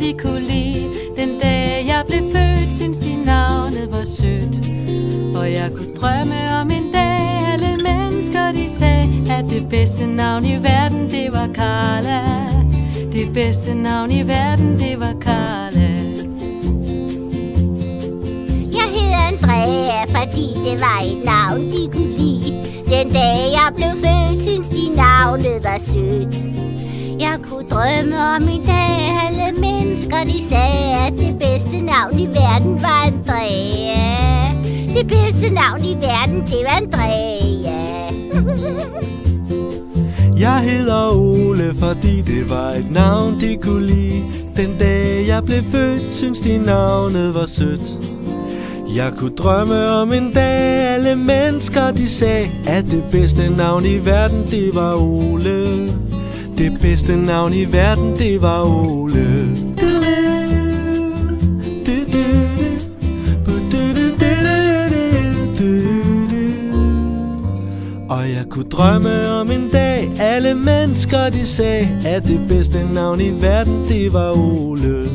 de kunne lide. Den dag jeg blev født, synes de navnet var sødt. Og jeg kunne drømme om en dag, alle mennesker de sagde, at det bedste navn i verden, det var Carla. Det bedste navn i verden, det var Carla. Jeg hedder Andrea, fordi det var et navn, de kunne lide. Den dag jeg blev født, synes de navnet var sødt. Jeg kunne drømme om en dag, alle mennesker de sagde, at det bedste navn i verden var Andrea. Det bedste navn i verden, det var Andrea. Jeg hedder Ole, fordi det var et navn, de kunne lide. Den dag jeg blev født, synes de navnet var sødt. Jeg kunne drømme om en dag, alle mennesker de sagde, at det bedste navn i verden, det var Ole. Det bedste navn i verden, det var Ole. Og jeg kunne drømme om en dag, alle mennesker de sagde, at det bedste navn i verden, det var Ole.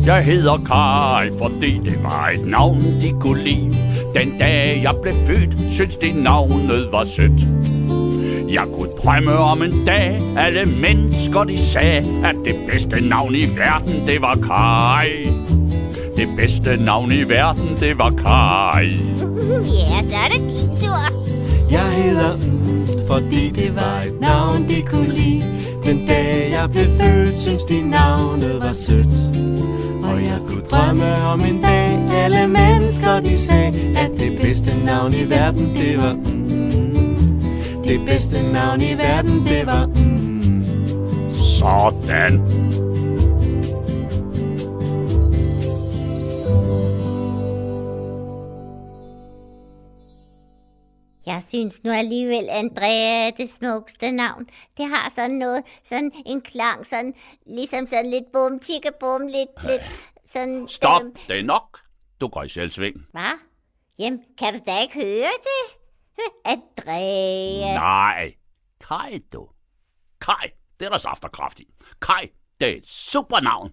Jeg hedder Kai, fordi det var et navn, de kunne lide. Den dag jeg blev født, synes de navnet var sødt. Jeg kunne drømme om en dag, alle mennesker de sagde, at det bedste navn i verden, det var Kai. Det bedste navn i verden, det var Kai. Ja, så er det din tur. Jeg hedder fordi det var et navn, de kunne lide. Den dag jeg blev født, synes de navnet var sødt. Og jeg kunne drømme om en dag, alle mennesker de sagde, at det bedste navn i verden, det var det bedste navn i verden, det var Sådan. Jeg synes nu alligevel, Andrea er det smukkeste navn. Det har sådan noget, sådan en klang, sådan ligesom sådan lidt bum, tikke bum, lidt sådan... Stop, det er nok. Du går i selvsving. Hvad? Jamen, kan du da ikke høre det? Andrea. Nej. Kai, du. Kai, det er der saft og kraft i. Kai, det er et super navn.